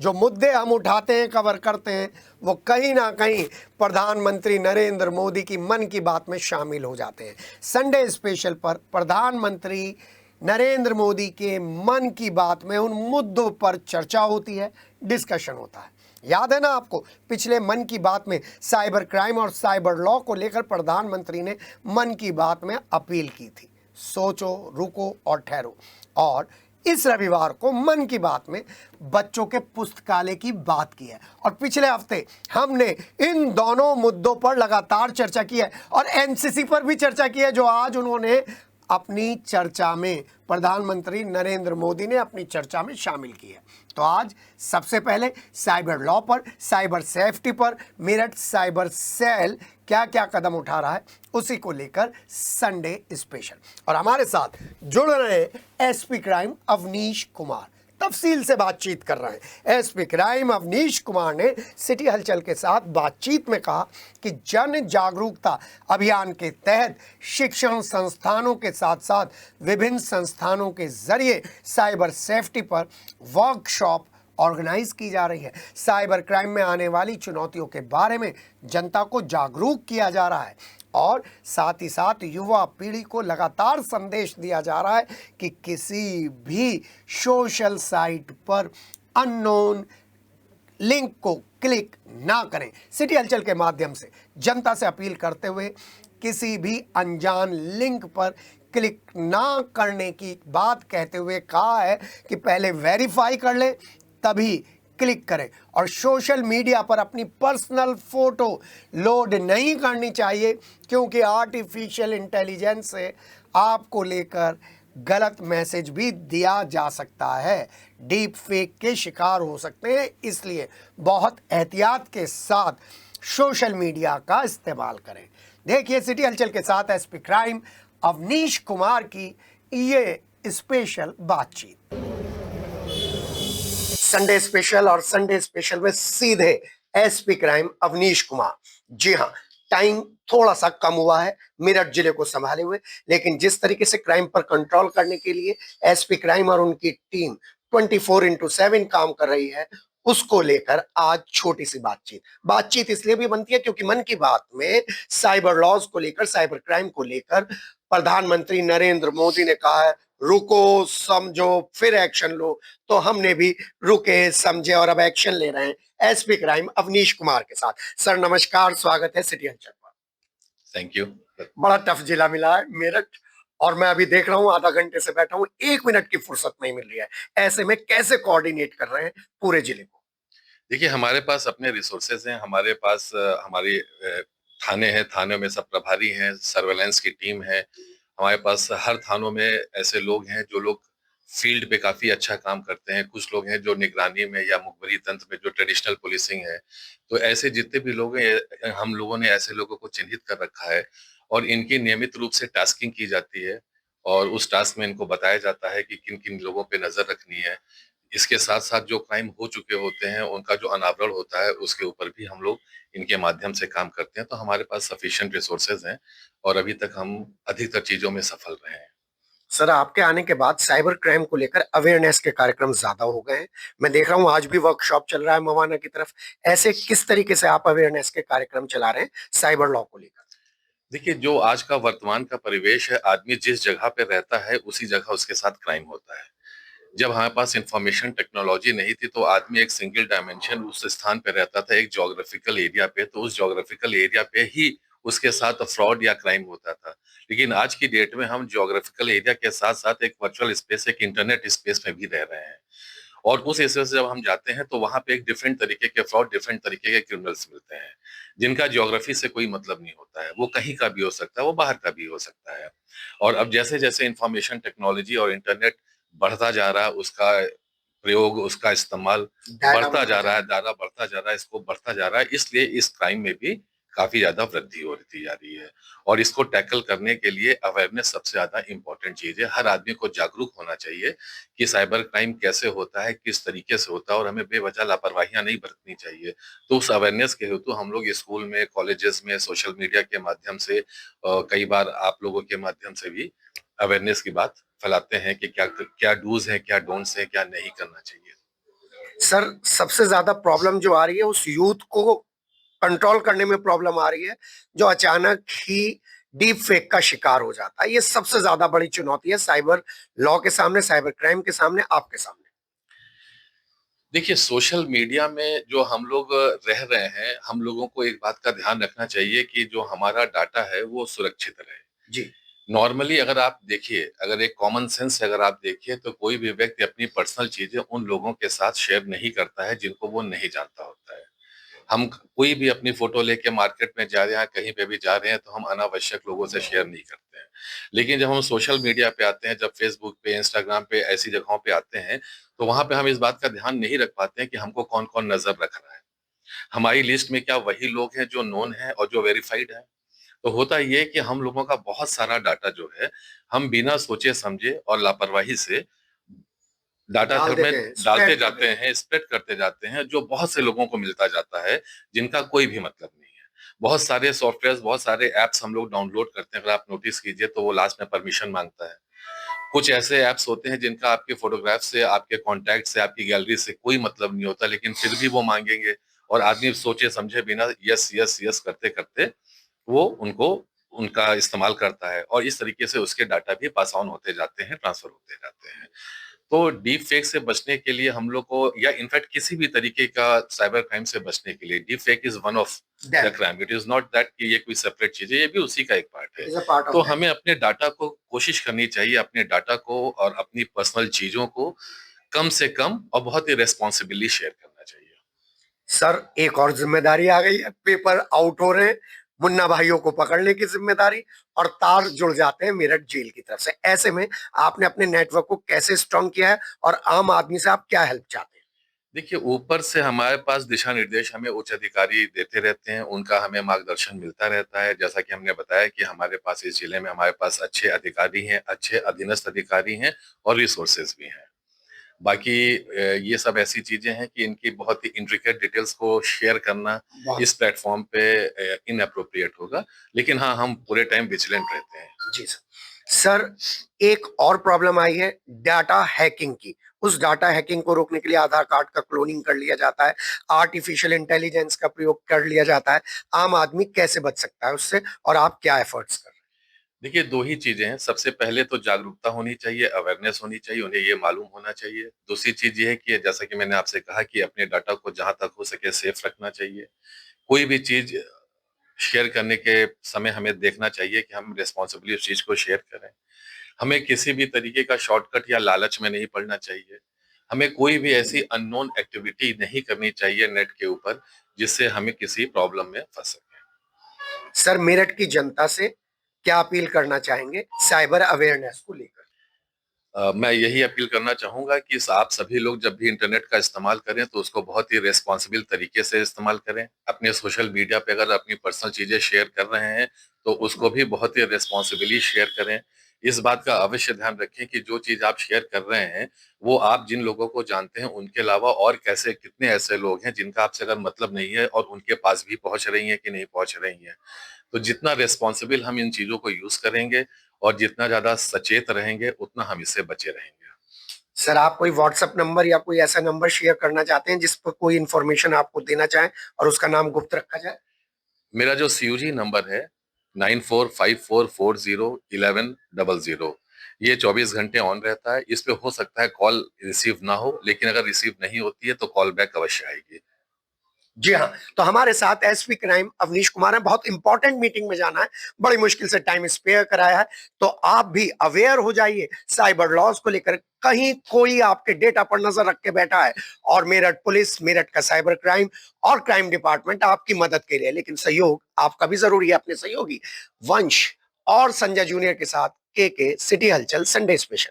जो मुद्दे हम उठाते हैं, कवर करते हैं, वो कहीं ना कहीं प्रधानमंत्री नरेंद्र मोदी की मन की बात में शामिल हो जाते हैं। संडे स्पेशल पर प्रधानमंत्री नरेंद्र मोदी के मन की बात में उन मुद्दों पर चर्चा होती है, डिस्कशन होता है। याद है ना आपको, पिछले मन की बात में साइबर क्राइम और साइबर लॉ को लेकर प्रधानमंत्री ने मन की बात में अपील की थी, सोचो, रुको और ठहरो। और इस रविवार को मन की बात में बच्चों के पुस्तकालय की बात की है। और पिछले हफ्ते हमने इन दोनों मुद्दों पर लगातार चर्चा की है और एनसीसी पर भी चर्चा की है, जो आज उन्होंने अपनी चर्चा में, प्रधानमंत्री नरेंद्र मोदी ने अपनी चर्चा में शामिल की है। तो आज सबसे पहले साइबर लॉ पर, साइबर सेफ्टी पर मेरठ साइबर सेल क्या क्या कदम उठा रहा है, उसी को लेकर संडे स्पेशल। और हमारे साथ जुड़ रहे एसपी क्राइम अवनीश कुमार, तफसील से बातचीत कर रहे हैं। एसपी क्राइम अवनीश कुमार ने सिटी हलचल के साथ बातचीत में कहा कि जन जागरूकता अभियान के तहत शिक्षण संस्थानों के साथ साथ विभिन्न संस्थानों के जरिए साइबर सेफ्टी पर वर्कशॉप ऑर्गेनाइज की जा रही है। साइबर क्राइम में आने वाली चुनौतियों के बारे में जनता को जागरूक किया जा रहा है और साथ ही साथ युवा पीढ़ी को लगातार संदेश दिया जा रहा है कि किसी भी सोशल साइट पर अननोन लिंक को क्लिक ना करें। सिटी हलचल के माध्यम से जनता से अपील करते हुए किसी भी अनजान लिंक पर क्लिक ना करने की बात कहते हुए कहा है कि पहले वेरीफाई कर लें तभी क्लिक करें। और सोशल मीडिया पर अपनी पर्सनल फोटो लोड नहीं करनी चाहिए, क्योंकि आर्टिफिशियल इंटेलिजेंस से आपको लेकर गलत मैसेज भी दिया जा सकता है, डीप फेक के शिकार हो सकते हैं। इसलिए बहुत एहतियात के साथ सोशल मीडिया का इस्तेमाल करें। देखिए सिटी हलचल के साथ एसपी क्राइम अवनीश कुमार की ये स्पेशल बातचीत। संडे स्पेशल और संडे स्पेशल में सीधे एसपी क्राइम अवनीश कुमार। जी हाँ, टाइम थोड़ा सा कम हुआ है मेरठ जिले को संभाले हुए, लेकिन जिस तरीके से क्राइम पर कंट्रोल करने के लिए एसपी क्राइम और उनकी टीम 24/7 काम कर रही है, उसको लेकर आज छोटी सी बातचीत इसलिए भी बनती है क्योंकि मन की बात में साइबर लॉज को लेकर, साइबर क्राइम को लेकर प्रधानमंत्री नरेंद्र मोदी ने कहा है रुको, समझो, फिर एक्शन लो। तो हमने भी रुके, समझे और अब एक्शन ले रहे हैं एसपी क्राइम अवनीश कुमार के साथ। सर नमस्कार, स्वागत है सिटी हलचल पर। Thank you. बड़ा टफ जिला मिला है मेरठ, और मैं अभी देख रहा हूँ आधा घंटे से बैठा हूँ, 1 मिनट की फुर्सत नहीं मिल रही है। ऐसे में कैसे कोऑर्डिनेट कर रहे हैं पूरे जिले को? देखिए, हमारे पास अपने रिसोर्सेज हैं, हमारे पास हमारी थाने हैं, थानों में सब प्रभारी हैं, सर्वेलेंस की टीम है। हमारे पास हर थानों में ऐसे लोग हैं जो लोग फील्ड पे काफी अच्छा काम करते हैं। कुछ लोग हैं जो निगरानी में या मुखबरी तंत्र में जो ट्रेडिशनल पुलिसिंग है। तो ऐसे जितने भी लोग हैं, हम लोगों ने ऐसे लोगों को चिन्हित कर रखा है और इनकी नियमित रूप से टास्किंग की जाती है और उस टास्क में इनको बताया जाता है कि किन किन लोगों पे नजर रखनी है। इसके साथ साथ जो क्राइम हो चुके होते हैं उनका जो अनावरण होता है उसके ऊपर भी हम लोग इनके माध्यम से काम करते हैं। तो हमारे पास सफिशिएंट रिसोर्सेज हैं और अभी तक हम अधिकतर चीजों में सफल रहे हैं। सर आपके आने के बाद साइबर क्राइम को लेकर अवेयरनेस के कार्यक्रम ज्यादा हो गए हैं। मैं देख रहा हूँ आज भी वर्कशॉप चल रहा है मवाना की तरफ। ऐसे किस तरीके से आप अवेयरनेस के कार्यक्रम चला रहे हैं साइबर लॉ को लेकर? देखिए, जो आज का वर्तमान का परिवेश है, आदमी जिस जगह पे रहता है उसी जगह उसके साथ क्राइम होता है। जब हमारे पास इंफॉर्मेशन टेक्नोलॉजी नहीं थी तो आदमी एक सिंगल डायमेंशन उस स्थान पे रहता था, एक ज्योग्राफिकल एरिया पे, तो उस ज्योग्राफिकल एरिया पे ही उसके साथ फ्रॉड या क्राइम होता था। लेकिन आज की डेट में हम ज्योग्राफिकल एरिया के साथ साथ एक वर्चुअल स्पेस, एक इंटरनेट स्पेस में भी रह रहे हैं और उस स्पेस से जब हम जाते हैं तो वहां पे एक डिफरेंट तरीके के फ्रॉड, डिफरेंट तरीके के क्रिमिनल्स मिलते हैं जिनका ज्योग्राफी से कोई मतलब नहीं होता है। वो कहीं का भी हो सकता है, वो बाहर का भी हो सकता है। और अब जैसे जैसे इंफॉर्मेशन टेक्नोलॉजी और इंटरनेट बढ़ता जा रहा है, उसका प्रयोग, उसका इस्तेमाल बढ़ता जा रहा है, दायरा बढ़ता जा रहा है, इसको बढ़ता जा रहा है, इसलिए इस क्राइम में भी काफी ज्यादा वृद्धि होती जा रही है। और इसको टैकल करने के लिए अवेयरनेस सबसे ज्यादा इंपॉर्टेंट चीज है। हर आदमी को जागरूक होना चाहिए कि साइबर क्राइम कैसे होता है, किस तरीके से होता है और हमें बेवजह लापरवाहियां नहीं बरतनी चाहिए। तो उस अवेयरनेस के हेतु हम लोग स्कूल में, कॉलेजेस में, सोशल मीडिया के माध्यम से, कई बार आप लोगों के माध्यम से भी अवेयरनेस की बात फैलाते हैं कि क्या क्या डूज है, क्या डोंट्स है, क्या नहीं करना चाहिए। सर सबसे ज्यादा प्रॉब्लम जो आ रही है उस यूथ को कंट्रोल करने में प्रॉब्लम आ रही है जो अचानक ही डीप फेक का शिकार हो जाता है। ये सबसे ज्यादा बड़ी चुनौती है साइबर लॉ के सामने, साइबर क्राइम के सामने, आपके सामने। देखिए, सोशल मीडिया में जो हम लोग रह रहे हैं, हम लोगों को एक बात का ध्यान रखना चाहिए कि जो हमारा डाटा है वो सुरक्षित रहे। जी। नॉर्मली अगर आप देखिए, अगर एक कॉमन सेंस से अगर आप देखिए, तो कोई भी व्यक्ति अपनी पर्सनल चीजें उन लोगों के साथ शेयर नहीं करता है जिनको वो नहीं जानता होता है। हम कोई भी अपनी फोटो लेके मार्केट में जा रहे हैं, कहीं पे भी जा रहे हैं, तो हम अनावश्यक लोगों से शेयर नहीं करते हैं। लेकिन जब हम सोशल मीडिया पे आते हैं, जब फेसबुक पे, इंस्टाग्राम पे, ऐसी जगहों पे आते हैं, तो वहां पे हम इस बात का ध्यान नहीं रख पाते हैं कि हमको कौन कौन नजर रख रहा है। हमारी लिस्ट में क्या वही लोग हैं जो नोन है और जो वेरीफाइड है? तो होता ये है कि हम लोगों का बहुत सारा डाटा जो है, हम बिना सोचे समझे और लापरवाही से डाटा डाल घर में देते हैं, डालते स्प्रेड कर जाते देते हैं। हैं, स्प्रेड करते जाते हैं, जो बहुत से लोगों को मिलता जाता है, जिनका कोई भी मतलब नहीं है। बहुत सारे सॉफ्टवेयर, बहुत सारे ऐप्स हम लोग डाउनलोड करते हैं, अगर आप नोटिस कीजिए तो वो लास्ट में परमिशन मांगता है। कुछ ऐसे ऐप्स होते हैं जिनका आपके फोटोग्राफ से, आपके कॉन्टैक्ट से, आपकी गैलरी से कोई मतलब नहीं होता, लेकिन फिर भी वो मांगेंगे, और आदमी सोचे समझे बिना यस यस यस करते करते वो उनको उनका इस्तेमाल करता है, और इस तरीके से उसके डाटा भी पास ऑन होते जाते हैं, ट्रांसफर होते जाते हैं। तो डीप फेक से बचने के लिए हम लोग को, या इनफैक्ट किसी भी तरीके का साइबर क्राइम से बचने के लिए, deep fake is one of the that crime. It is not that कि ये कोई सेपरेट चीज है, ये भी उसी का एक पार्ट इट है। इज अ पार्ट तो ऑफ दैट। हमें अपने डाटा को कोशिश करनी चाहिए, अपने डाटा को और अपनी पर्सनल चीजों को कम से कम और बहुत ही रेस्पॉन्सिबली शेयर करना चाहिए। सर एक और जिम्मेदारी आ गई है, पेपर आउट हो रहे हैं, मुन्ना भाइयों को पकड़ने की जिम्मेदारी, और तार जुड़ जाते हैं मेरठ जेल की तरफ से। ऐसे में आपने अपने नेटवर्क को कैसे स्ट्रॉन्ग किया है और आम आदमी से आप क्या हेल्प चाहते हैं? देखिए, ऊपर से हमारे पास दिशा निर्देश हमें उच्च अधिकारी देते रहते हैं, उनका हमें मार्गदर्शन मिलता रहता है। जैसा कि हमने बताया कि हमारे पास इस जिले में हमारे पास अच्छे अधिकारी हैं, अच्छे अधीनस्थ अधिकारी हैं, और रिसोर्सेज भी हैं। बाकी ये सब ऐसी चीजें हैं कि इनकी बहुत ही इंट्रिकेट डिटेल्स को शेयर करना बहुत। इस प्लेटफॉर्म पे इनअप्रोप्रिएट होगा। लेकिन हाँ, हम पूरे टाइम विजिलेंट रहते हैं। जी सर। सर एक और प्रॉब्लम आई है डाटा हैकिंग की। उस डाटा हैकिंग को रोकने के लिए आधार कार्ड का क्लोनिंग कर लिया जाता है, आर्टिफिशियल इंटेलिजेंस का प्रयोग कर लिया जाता है। आम आदमी कैसे बच सकता है उससे, और आप क्या एफर्ट्स कर रहे देखिए, दो ही चीजें हैं। सबसे पहले तो जागरूकता होनी चाहिए, अवेयरनेस होनी चाहिए, उन्हें ये मालूम होना चाहिए। दूसरी चीज ये है कि जैसा कि मैंने आपसे कहा कि अपने डाटा को जहां तक हो सके सेफ रखना चाहिए। कोई भी चीज शेयर करने के समय हमें देखना चाहिए कि हम रिस्पॉन्सिबली उस चीज को शेयर करें। हमें किसी भी तरीके का शॉर्टकट या लालच में नहीं पड़ना चाहिए। हमें कोई भी ऐसी अननोन एक्टिविटी नहीं करनी चाहिए नेट के ऊपर जिससे हमें किसी प्रॉब्लम में फंस सके। हैं? सर मेरठ की जनता से क्या अपील करना चाहेंगे साइबर अवेयरनेस को लेकर? मैं यही अपील करना चाहूंगा कि आप सभी लोग जब भी इंटरनेट का इस्तेमाल करें तो उसको बहुत ही रेस्पॉन्सिबल तरीके से इस्तेमाल करें। अपने सोशल मीडिया पे अगर अपनी पर्सनल चीजें शेयर कर रहे हैं तो उसको भी बहुत ही रेस्पॉन्सिबली शेयर करें। इस बात का अवश्य ध्यान रखें कि जो चीज आप शेयर कर रहे हैं वो आप जिन लोगों को जानते हैं उनके अलावा और कैसे कितने ऐसे लोग हैं जिनका आपसे अगर मतलब नहीं है और उनके पास भी पहुंच रही है कि नहीं पहुंच रही है। तो जितना रेस्पॉन्सिबल हम इन चीजों को यूज करेंगे और जितना ज्यादा सचेत रहेंगे उतना हम इससे बचे रहेंगे। सर आप कोई व्हाट्सएप नंबर या कोई ऐसा नंबर शेयर करना चाहते हैं जिस पर कोई इंफॉर्मेशन आपको देना चाहें और उसका नाम गुप्त रखा जाए? मेरा जो सीयूजी नंबर है 9454401100, ये 24 घंटे ऑन रहता है। इस पे हो सकता है कॉल रिसीव ना हो, लेकिन अगर रिसीव नहीं होती है तो कॉल बैक अवश्य आएगी। जी हाँ। तो हमारे साथ एसपी क्राइम अवनीश कुमार है। बहुत इंपॉर्टेंट मीटिंग में जाना है, बड़ी मुश्किल से टाइम स्पेयर कराया है। तो आप भी अवेयर हो जाइए साइबर लॉज को लेकर। कहीं कोई आपके डेटा पर नजर रख के बैठा है, और मेरठ पुलिस, मेरठ का साइबर क्राइम और क्राइम डिपार्टमेंट आपकी मदद के लिए, लेकिन सहयोग आपका भी जरूरी है अपने सहयोगी वंश और संजय जूनियर के साथ। के सिटी हलचल संडे स्पेशल।